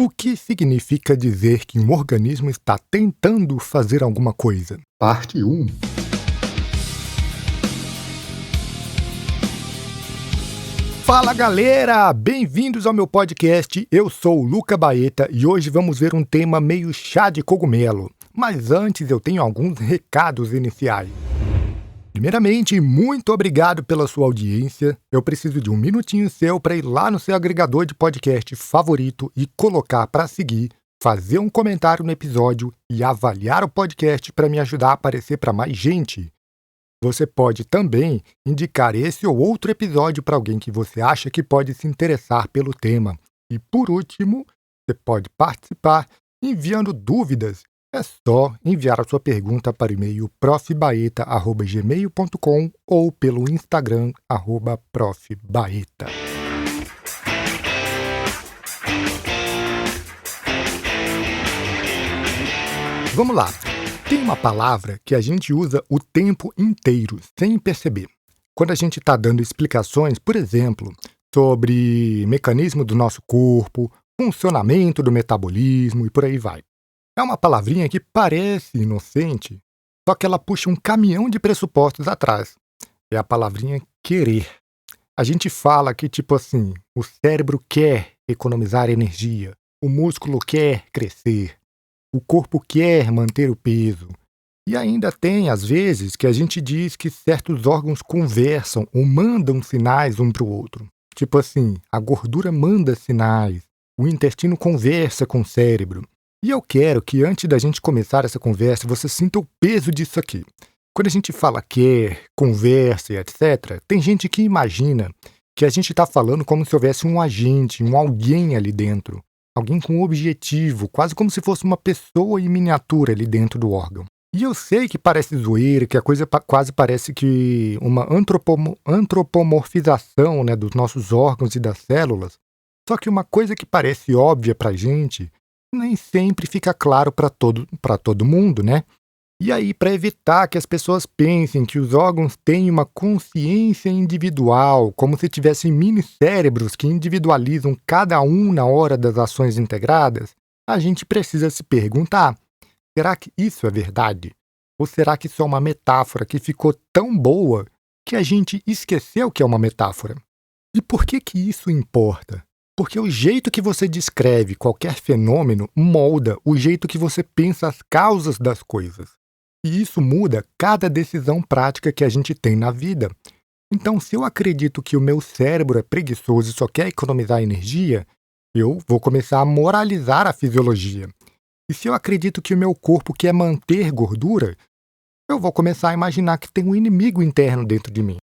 O que significa dizer que um organismo está tentando fazer alguma coisa? Parte 1. Fala galera, bem-vindos ao meu podcast. Eu sou o Luca Baeta e hoje vamos ver um tema meio chá de cogumelo. Mas antes eu tenho alguns recados iniciais. Primeiramente, muito obrigado pela sua audiência. Eu preciso de um minutinho seu para ir lá no seu agregador de podcast favorito e colocar para seguir, fazer um comentário no episódio e avaliar o podcast para me ajudar a aparecer para mais gente. Você pode também indicar esse ou outro episódio para alguém que você acha que pode se interessar pelo tema. E por último, você pode participar enviando dúvidas. É só enviar a sua pergunta para o e-mail profbaeta@gmail.com ou pelo Instagram @profbaeta. Vamos lá. Tem uma palavra que a gente usa o tempo inteiro, sem perceber. Quando a gente está dando explicações, por exemplo, sobre mecanismo do nosso corpo, funcionamento do metabolismo e por aí vai. É uma palavrinha que parece inocente, só que ela puxa um caminhão de pressupostos atrás. É a palavrinha querer. A gente fala que, tipo assim, o cérebro quer economizar energia, o músculo quer crescer, o corpo quer manter o peso. E ainda tem, às vezes, que a gente diz que certos órgãos conversam ou mandam sinais um para o outro. Tipo assim, a gordura manda sinais, o intestino conversa com o cérebro. E eu quero que antes da gente começar essa conversa, você sinta o peso disso aqui. Quando a gente fala quer, conversa e etc., tem gente que imagina que a gente está falando como se houvesse um agente, um alguém ali dentro. Alguém com um objetivo, quase como se fosse uma pessoa em miniatura ali dentro do órgão. E eu sei que parece zoeira, que a coisa quase parece que uma antropomorfização, né, dos nossos órgãos e das células. Só que uma coisa que parece óbvia pra gente, nem sempre fica claro para todo mundo, né? E aí, para evitar que as pessoas pensem que os órgãos têm uma consciência individual, como se tivessem mini-cérebros que individualizam cada um na hora das ações integradas, a gente precisa se perguntar: será que isso é verdade? Ou será que isso é uma metáfora que ficou tão boa que a gente esqueceu que é uma metáfora? E por que isso importa? Porque o jeito que você descreve qualquer fenômeno molda o jeito que você pensa as causas das coisas. E isso muda cada decisão prática que a gente tem na vida. Então, se eu acredito que o meu cérebro é preguiçoso e só quer economizar energia, eu vou começar a moralizar a fisiologia. E se eu acredito que o meu corpo quer manter gordura, eu vou começar a imaginar que tem um inimigo interno dentro de mim.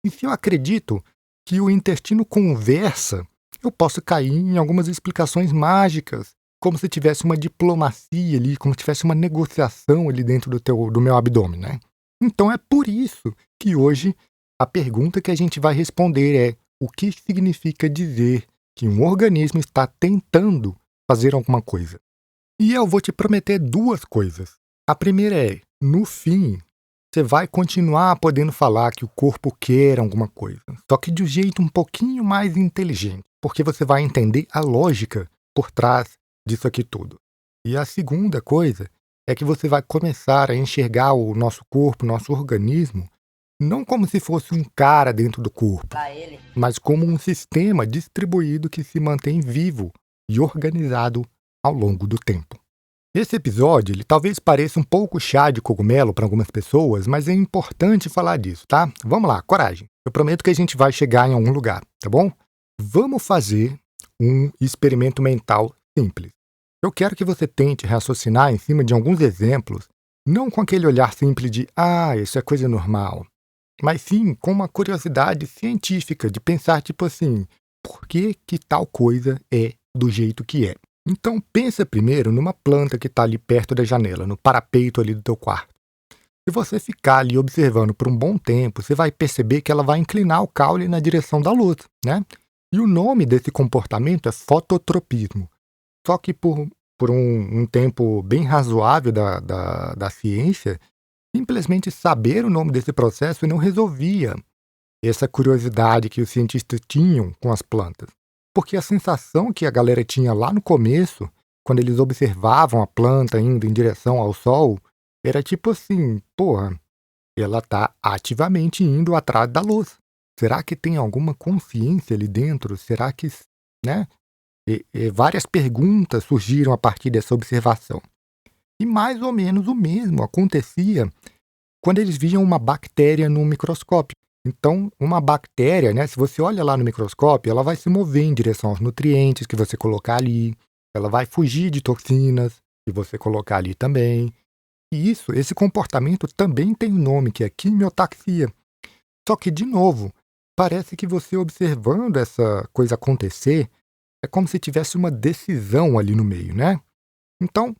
E se eu acredito que o intestino conversa, eu posso cair em algumas explicações mágicas, como se tivesse uma diplomacia ali, como se tivesse uma negociação ali dentro do meu abdômen, né? Então é por isso que hoje a pergunta que a gente vai responder é: o que significa dizer que um organismo está tentando fazer alguma coisa? E eu vou te prometer duas coisas. A primeira é, no fim, você vai continuar podendo falar que o corpo quer alguma coisa, só que de um jeito um pouquinho mais inteligente, porque você vai entender a lógica por trás disso aqui tudo. E a segunda coisa é que você vai começar a enxergar o nosso corpo, nosso organismo, não como se fosse um cara dentro do corpo, mas como um sistema distribuído que se mantém vivo e organizado ao longo do tempo. Esse episódio, ele talvez pareça um pouco chá de cogumelo para algumas pessoas, mas é importante falar disso, tá? Vamos lá, coragem. Eu prometo que a gente vai chegar em algum lugar, tá bom? Vamos fazer um experimento mental simples. Eu quero que você tente raciocinar em cima de alguns exemplos, não com aquele olhar simples de isso é coisa normal, mas sim com uma curiosidade científica de pensar tipo assim, por que tal coisa é do jeito que é? Então pensa primeiro numa planta que está ali perto da janela, no parapeito ali do teu quarto. Se você ficar ali observando por um bom tempo, você vai perceber que ela vai inclinar o caule na direção da luz, né? E o nome desse comportamento é fototropismo. Só que por um tempo bem razoável da ciência, simplesmente saber o nome desse processo não resolvia essa curiosidade que os cientistas tinham com as plantas. Porque a sensação que a galera tinha lá no começo, quando eles observavam a planta indo em direção ao sol, era tipo assim: porra, ela está ativamente indo atrás da luz. Será que tem alguma consciência ali dentro? Será que, né? Várias perguntas surgiram a partir dessa observação. E mais ou menos o mesmo acontecia quando eles viam uma bactéria no microscópio. Então, uma bactéria, né, se você olha lá no microscópio, ela vai se mover em direção aos nutrientes que você colocar ali, ela vai fugir de toxinas que você colocar ali também. E esse comportamento também tem um nome, que é quimiotaxia. Só que, de novo, parece que você observando essa coisa acontecer, é como se tivesse uma decisão ali no meio, né? Então,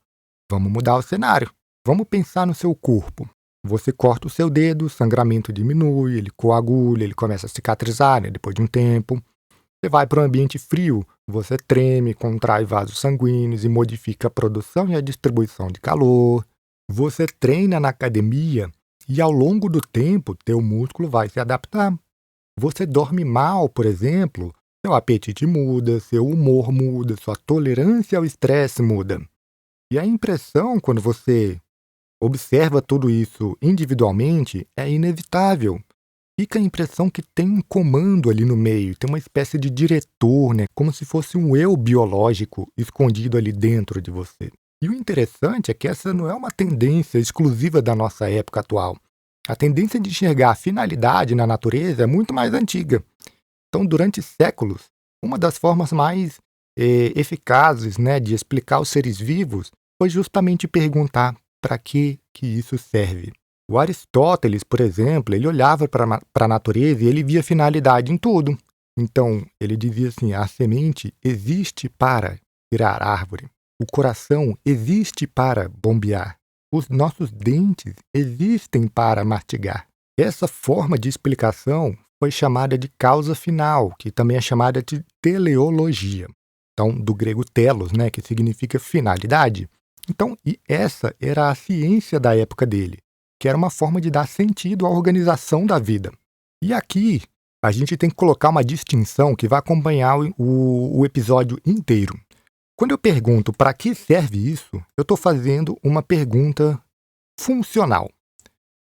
vamos mudar o cenário. Vamos pensar no seu corpo. Você corta o seu dedo, o sangramento diminui, ele coagula, ele começa a cicatrizar, né, depois de um tempo. Você vai para um ambiente frio, você treme, contrai vasos sanguíneos e modifica a produção e a distribuição de calor. Você treina na academia e ao longo do tempo teu músculo vai se adaptar. Você dorme mal, por exemplo, seu apetite muda, seu humor muda, sua tolerância ao estresse muda. E a impressão, quando você observa tudo isso individualmente, é inevitável. Fica a impressão que tem um comando ali no meio, tem uma espécie de diretor, né? Como se fosse um eu biológico escondido ali dentro de você. E o interessante é que essa não é uma tendência exclusiva da nossa época atual. A tendência de enxergar a finalidade na natureza é muito mais antiga. Então, durante séculos, uma das formas mais eficazes, né, de explicar os seres vivos foi justamente perguntar para que isso serve. O Aristóteles, por exemplo, ele olhava para a natureza e ele via finalidade em tudo. Então, ele dizia assim: a semente existe para virar árvore. O coração existe para bombear. Os nossos dentes existem para mastigar. Essa forma de explicação foi chamada de causa final, que também é chamada de teleologia. Então, do grego telos, né, que significa finalidade. Então, e essa era a ciência da época dele, que era uma forma de dar sentido à organização da vida. E aqui, a gente tem que colocar uma distinção que vai acompanhar o episódio inteiro. Quando eu pergunto para que serve isso, eu estou fazendo uma pergunta funcional.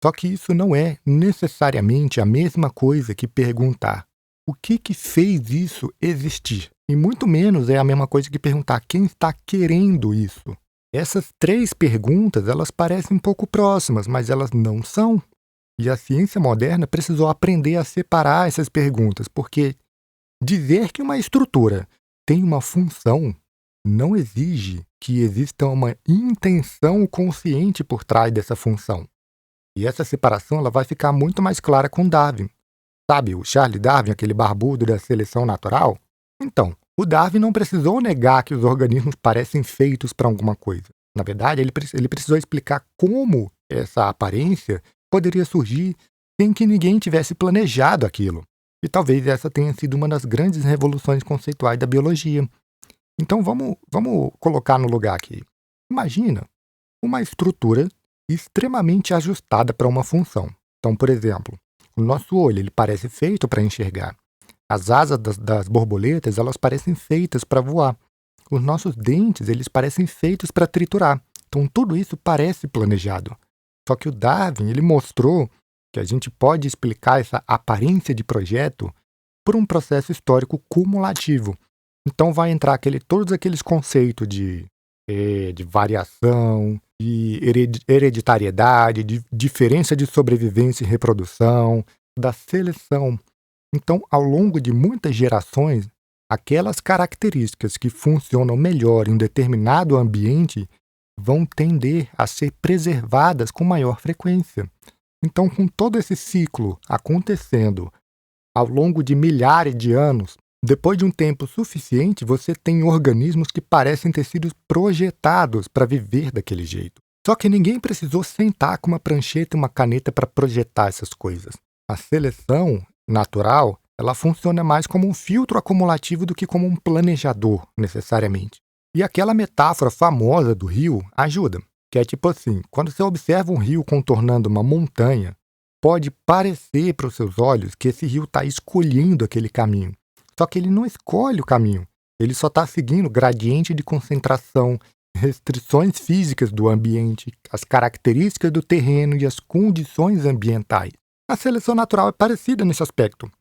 Só que isso não é necessariamente a mesma coisa que perguntar o que fez isso existir. E muito menos é a mesma coisa que perguntar quem está querendo isso. Essas três perguntas, elas parecem um pouco próximas, mas elas não são. E a ciência moderna precisou aprender a separar essas perguntas, porque dizer que uma estrutura tem uma função não exige que exista uma intenção consciente por trás dessa função. E essa separação ela vai ficar muito mais clara com Darwin. Sabe, o Charles Darwin, aquele barbudo da seleção natural? Então, o Darwin não precisou negar que os organismos parecem feitos para alguma coisa. Na verdade, ele precisou explicar como essa aparência poderia surgir sem que ninguém tivesse planejado aquilo. E talvez essa tenha sido uma das grandes revoluções conceituais da biologia. Então vamos colocar no lugar aqui. Imagina uma estrutura extremamente ajustada para uma função. Então, por exemplo, o nosso olho ele parece feito para enxergar. As asas das borboletas elas parecem feitas para voar. Os nossos dentes eles parecem feitos para triturar. Então tudo isso parece planejado. Só que o Darwin ele mostrou que a gente pode explicar essa aparência de projeto por um processo histórico cumulativo. Então vai entrar todos aqueles conceitos de variação, de hereditariedade, de diferença de sobrevivência e reprodução, da seleção. Então, ao longo de muitas gerações, aquelas características que funcionam melhor em um determinado ambiente vão tender a ser preservadas com maior frequência. Então, com todo esse ciclo acontecendo ao longo de milhares de anos, depois de um tempo suficiente, você tem organismos que parecem ter sido projetados para viver daquele jeito. Só que ninguém precisou sentar com uma prancheta e uma caneta para projetar essas coisas. A seleção natural, ela funciona mais como um filtro acumulativo do que como um planejador, necessariamente. E aquela metáfora famosa do rio ajuda, que é tipo assim, quando você observa um rio contornando uma montanha, pode parecer para os seus olhos que esse rio está escolhendo aquele caminho. Só que ele não escolhe o caminho. Ele só está seguindo gradiente de concentração, restrições físicas do ambiente, as características do terreno e as condições ambientais. A seleção natural é parecida nesse aspecto.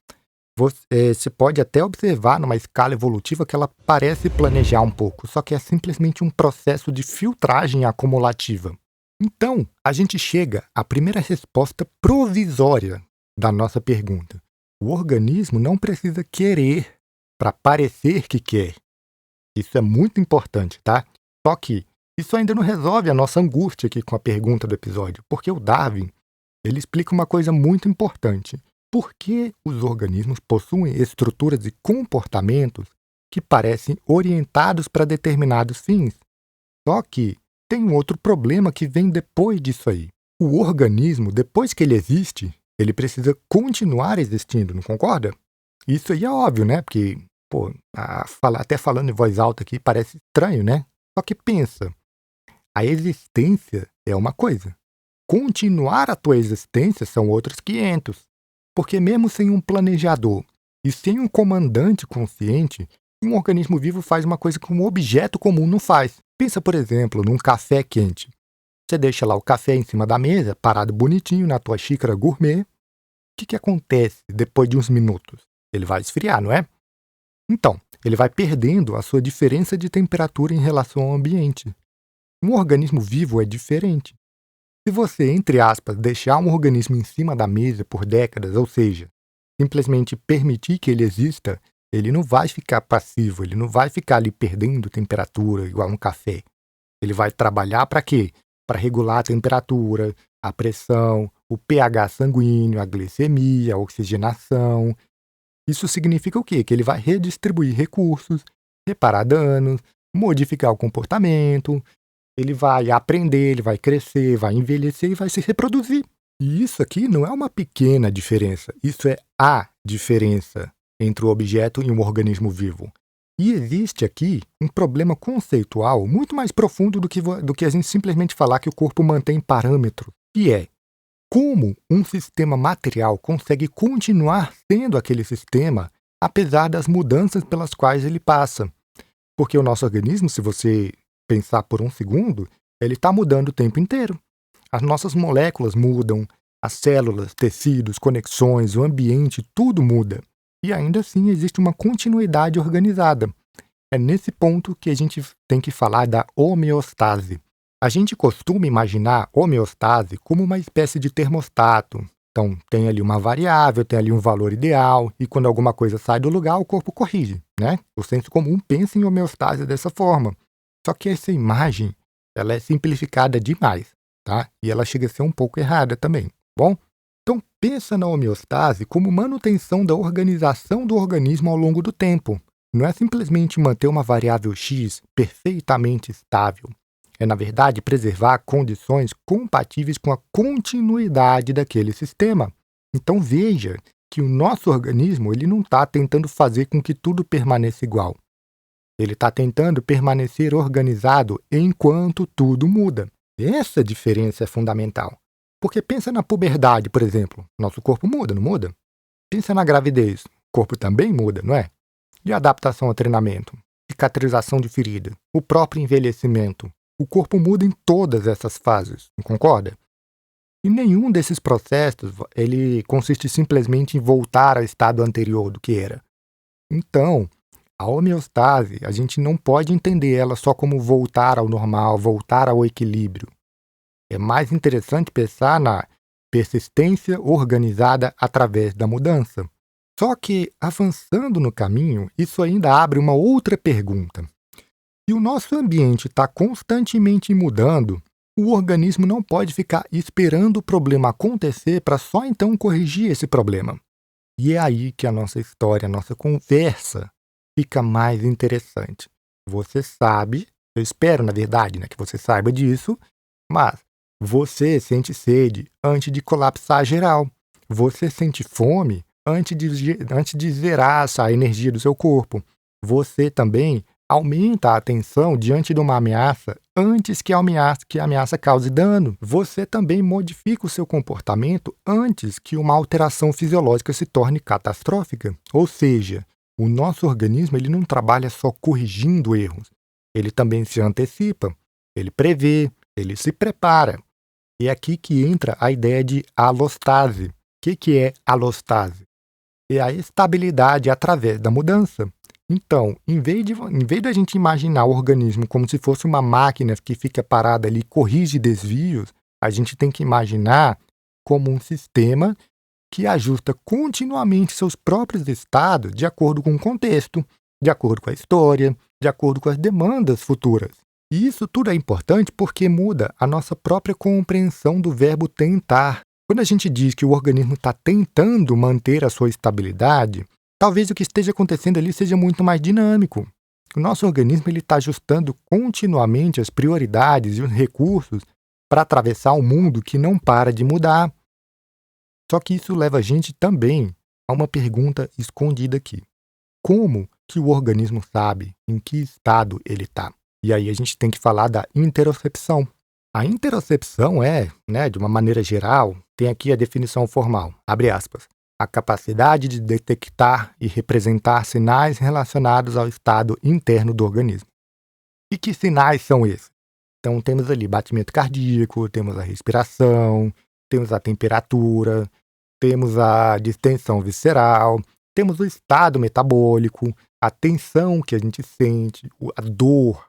Você pode até observar numa escala evolutiva que ela parece planejar um pouco, só que é simplesmente um processo de filtragem acumulativa. Então, a gente chega à primeira resposta provisória da nossa pergunta. O organismo não precisa querer para parecer que quer. Isso é muito importante, tá? Só que isso ainda não resolve a nossa angústia aqui com a pergunta do episódio, porque o Darwin, ele explica uma coisa muito importante. Por que os organismos possuem estruturas e comportamentos que parecem orientados para determinados fins? Só que tem um outro problema que vem depois disso aí. O organismo, depois que ele existe, ele precisa continuar existindo, não concorda? Isso aí é óbvio, né? Porque, até falando em voz alta aqui parece estranho, né? Só que pensa, a existência é uma coisa. Continuar a tua existência são outros 500. Porque mesmo sem um planejador e sem um comandante consciente, um organismo vivo faz uma coisa que um objeto comum não faz. Pensa, por exemplo, num café quente. Você deixa lá o café em cima da mesa, parado bonitinho na tua xícara gourmet. O que acontece depois de uns minutos? Ele vai esfriar, não é? Então, ele vai perdendo a sua diferença de temperatura em relação ao ambiente. Um organismo vivo é diferente. Se você, entre aspas, deixar um organismo em cima da mesa por décadas, ou seja, simplesmente permitir que ele exista, ele não vai ficar passivo, ele não vai ficar ali perdendo temperatura igual um café. Ele vai trabalhar para quê? Para regular a temperatura, a pressão, o pH sanguíneo, a glicemia, a oxigenação. Isso significa o quê? Que ele vai redistribuir recursos, reparar danos, modificar o comportamento. Ele vai aprender, ele vai crescer, vai envelhecer e vai se reproduzir. E isso aqui não é uma pequena diferença, isso é a diferença entre o objeto e um organismo vivo. E existe aqui um problema conceitual muito mais profundo do que a gente simplesmente falar que o corpo mantém parâmetro, que é como um sistema material consegue continuar sendo aquele sistema apesar das mudanças pelas quais ele passa. Porque o nosso organismo, se você pensar por um segundo, ele está mudando o tempo inteiro. As nossas moléculas mudam, as células, tecidos, conexões, o ambiente, tudo muda. E ainda assim existe uma continuidade organizada. É nesse ponto que a gente tem que falar da homeostase. A gente costuma imaginar homeostase como uma espécie de termostato. Então, tem ali uma variável, tem ali um valor ideal, e quando alguma coisa sai do lugar, o corpo corrige, né? O senso comum pensa em homeostase dessa forma. Só que essa imagem, ela é simplificada demais, tá? E ela chega a ser um pouco errada também, bom? Então, pensa na homeostase como manutenção da organização do organismo ao longo do tempo. Não é simplesmente manter uma variável X perfeitamente estável. É, na verdade, preservar condições compatíveis com a continuidade daquele sistema. Então, veja que o nosso organismo ele não está tentando fazer com que tudo permaneça igual. Ele está tentando permanecer organizado enquanto tudo muda. Essa diferença é fundamental. Porque pensa na puberdade, por exemplo. Nosso corpo muda, não muda? Pensa na gravidez. O corpo também muda, não é? E a adaptação ao treinamento, cicatrização de ferida, o próprio envelhecimento. O corpo muda em todas essas fases, não concorda? E nenhum desses processos ele consiste simplesmente em voltar ao estado anterior do que era. Então, a homeostase, a gente não pode entender ela só como voltar ao normal, voltar ao equilíbrio. É mais interessante pensar na persistência organizada através da mudança. Só que, avançando no caminho, isso ainda abre uma outra pergunta. Se o nosso ambiente está constantemente mudando, o organismo não pode ficar esperando o problema acontecer para só então corrigir esse problema. E é aí que a nossa história, a nossa conversa, fica mais interessante. Você sabe, eu espero, na verdade, que você saiba disso, mas você sente sede antes de colapsar geral. Você sente fome antes de zerar a energia do seu corpo. Você também aumenta a atenção diante de uma ameaça antes que a ameaça cause dano. Você também modifica o seu comportamento antes que uma alteração fisiológica se torne catastrófica. Ou seja, O nosso organismo ele não trabalha só corrigindo erros, ele também se antecipa, ele prevê, ele se prepara. É aqui que entra a ideia de alostase. O que é alostase? É a estabilidade através da mudança. Então, em vez da gente imaginar o organismo como se fosse uma máquina que fica parada ali e corrige desvios, a gente tem que imaginar como um sistema que ajusta continuamente seus próprios estados de acordo com o contexto, de acordo com a história, de acordo com as demandas futuras. E isso tudo é importante porque muda a nossa própria compreensão do verbo tentar. Quando a gente diz que o organismo está tentando manter a sua estabilidade, talvez o que esteja acontecendo ali seja muito mais dinâmico. O nosso organismo está ajustando continuamente as prioridades e os recursos para atravessar um mundo que não para de mudar. Só que isso leva a gente também a uma pergunta escondida aqui. Como que o organismo sabe em que estado ele está? E aí a gente tem que falar da interocepção. A interocepção é, de uma maneira geral, tem aqui a definição formal, abre aspas, a capacidade de detectar e representar sinais relacionados ao estado interno do organismo. E que sinais são esses? Então temos ali batimento cardíaco, temos a respiração, temos a temperatura, temos a distensão visceral, temos o estado metabólico, a tensão que a gente sente, a dor.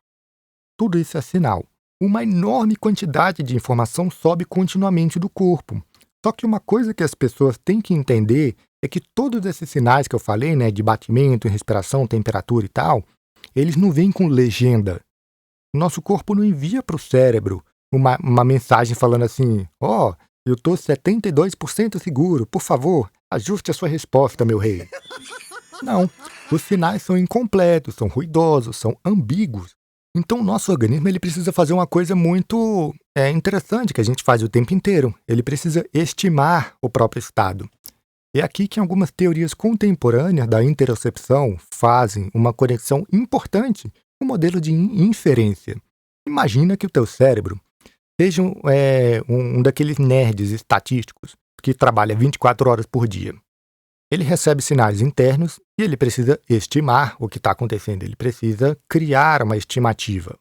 Tudo isso é sinal. Uma enorme quantidade de informação sobe continuamente do corpo. Só que uma coisa que as pessoas têm que entender é que todos esses sinais que eu falei, de batimento, respiração, temperatura e tal, eles não vêm com legenda. O nosso corpo não envia para o cérebro uma mensagem falando assim, eu estou 72% seguro, por favor, ajuste a sua resposta, meu rei. Não, os sinais são incompletos, são ruidosos, são ambíguos. Então, o nosso organismo ele precisa fazer uma coisa muito interessante que a gente faz o tempo inteiro. Ele precisa estimar o próprio estado. É aqui que algumas teorias contemporâneas da interocepção fazem uma conexão importante com o modelo de inferência. Imagina que o teu cérebro seja um daqueles nerds estatísticos que trabalha 24 horas por dia. Ele recebe sinais internos e ele precisa estimar o que está acontecendo. Ele precisa criar uma estimativa,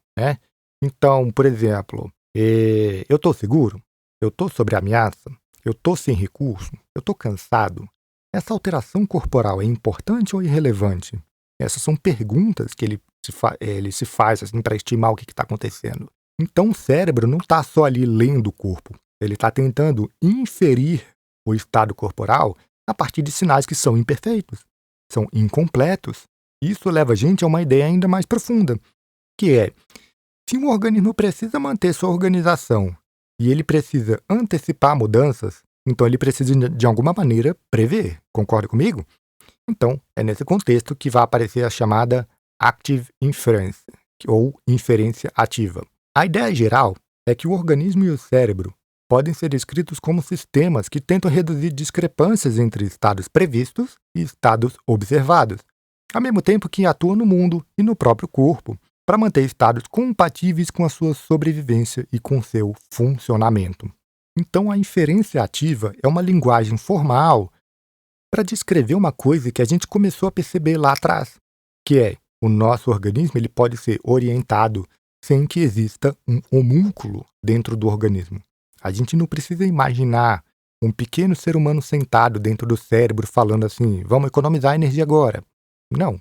Então, por exemplo, eu estou seguro? Eu estou sob ameaça? Eu estou sem recurso? Eu estou cansado? Essa alteração corporal é importante ou irrelevante? Essas são perguntas que ele se faz assim, para estimar o que está acontecendo. Então, o cérebro não está só ali lendo o corpo. Ele está tentando inferir o estado corporal a partir de sinais que são imperfeitos, são incompletos. Isso leva a gente a uma ideia ainda mais profunda, que é, se um organismo precisa manter sua organização e ele precisa antecipar mudanças, então ele precisa, de alguma maneira, prever. Concorda comigo? Então, é nesse contexto que vai aparecer a chamada Active Inference, ou inferência ativa. A ideia geral é que o organismo e o cérebro podem ser descritos como sistemas que tentam reduzir discrepâncias entre estados previstos e estados observados, ao mesmo tempo que atuam no mundo e no próprio corpo para manter estados compatíveis com a sua sobrevivência e com seu funcionamento. Então, a inferência ativa é uma linguagem formal para descrever uma coisa que a gente começou a perceber lá atrás, que é o nosso organismo ele pode ser orientado sem que exista um homúnculo dentro do organismo. A gente não precisa imaginar um pequeno ser humano sentado dentro do cérebro falando assim, vamos economizar energia agora. Não.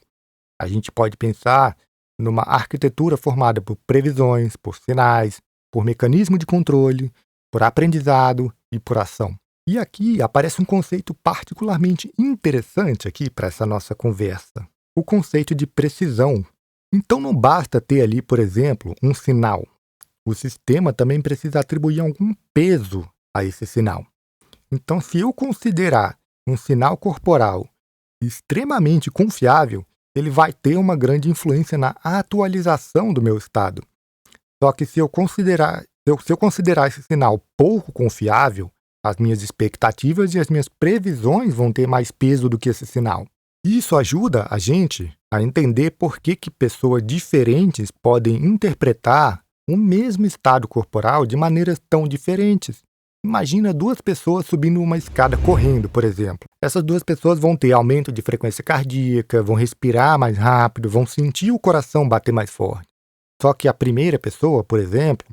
A gente pode pensar numa arquitetura formada por previsões, por sinais, por mecanismo de controle, por aprendizado e por ação. E aqui aparece um conceito particularmente interessante aqui para essa nossa conversa. O conceito de precisão. Então não basta ter ali, por exemplo, um sinal. O sistema também precisa atribuir algum peso a esse sinal. Então, se eu considerar um sinal corporal extremamente confiável, ele vai ter uma grande influência na atualização do meu estado. Só que se eu considerar esse sinal pouco confiável, as minhas expectativas e as minhas previsões vão ter mais peso do que esse sinal. Isso ajuda a gente a entender por que pessoas diferentes podem interpretar o mesmo estado corporal de maneiras tão diferentes. Imagina duas pessoas subindo uma escada correndo, por exemplo. Essas duas pessoas vão ter aumento de frequência cardíaca, vão respirar mais rápido, vão sentir o coração bater mais forte. Só que a primeira pessoa, por exemplo,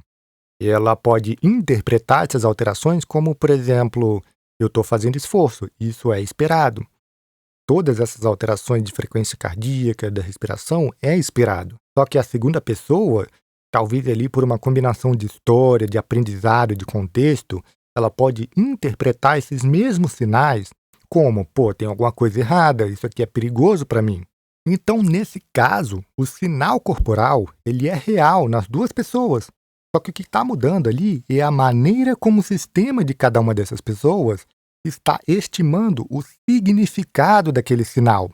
ela pode interpretar essas alterações como, por exemplo, eu estou fazendo esforço, isso é esperado. Todas essas alterações de frequência cardíaca, da respiração, é esperado. Só que a segunda pessoa, talvez ali por uma combinação de história, de aprendizado, de contexto, ela pode interpretar esses mesmos sinais como, pô, tem alguma coisa errada, isso aqui é perigoso para mim. Então, nesse caso, o sinal corporal, ele é real nas duas pessoas. Só que o que está mudando ali é a maneira como o sistema de cada uma dessas pessoas está estimando o significado daquele sinal.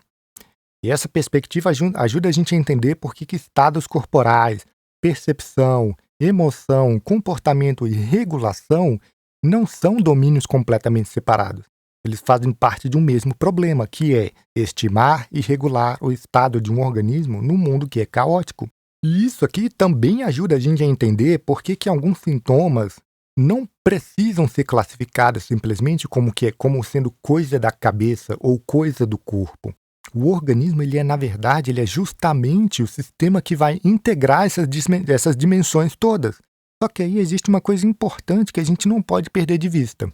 E essa perspectiva ajuda a gente a entender por que estados corporais, percepção, emoção, comportamento e regulação não são domínios completamente separados. Eles fazem parte de um mesmo problema, que é estimar e regular o estado de um organismo num mundo que é caótico. E isso aqui também ajuda a gente a entender por que alguns sintomas não precisam ser classificados simplesmente como sendo coisa da cabeça ou coisa do corpo. O organismo, na verdade, ele é justamente o sistema que vai integrar essas dimensões todas. Só que aí existe uma coisa importante que a gente não pode perder de vista.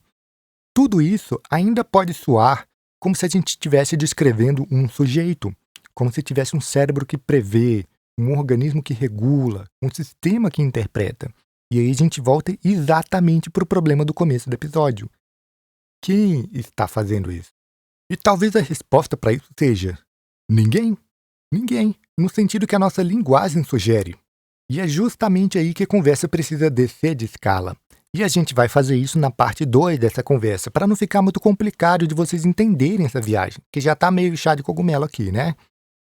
Tudo isso ainda pode soar como se a gente estivesse descrevendo um sujeito, como se tivesse um cérebro que prevê, um organismo que regula, um sistema que interpreta. E aí a gente volta exatamente para o problema do começo do episódio. Quem está fazendo isso? E talvez a resposta para isso seja ninguém. Ninguém, no sentido que a nossa linguagem sugere. E é justamente aí que a conversa precisa descer de escala. E a gente vai fazer isso na parte 2 dessa conversa, para não ficar muito complicado de vocês entenderem essa viagem, que já está meio chá de cogumelo aqui, né?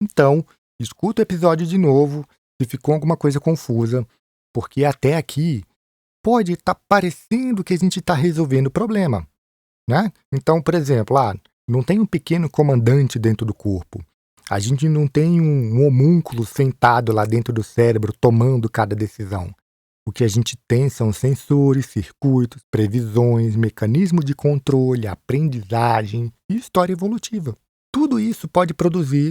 Então, escuta o episódio de novo, se ficou alguma coisa confusa, porque até aqui pode estar parecendo que a gente está resolvendo o problema, né? Então, por exemplo, não tem um pequeno comandante dentro do corpo. A gente não tem um homúnculo sentado lá dentro do cérebro tomando cada decisão. O que a gente tem são sensores, circuitos, previsões, mecanismos de controle, aprendizagem e história evolutiva. Tudo isso pode produzir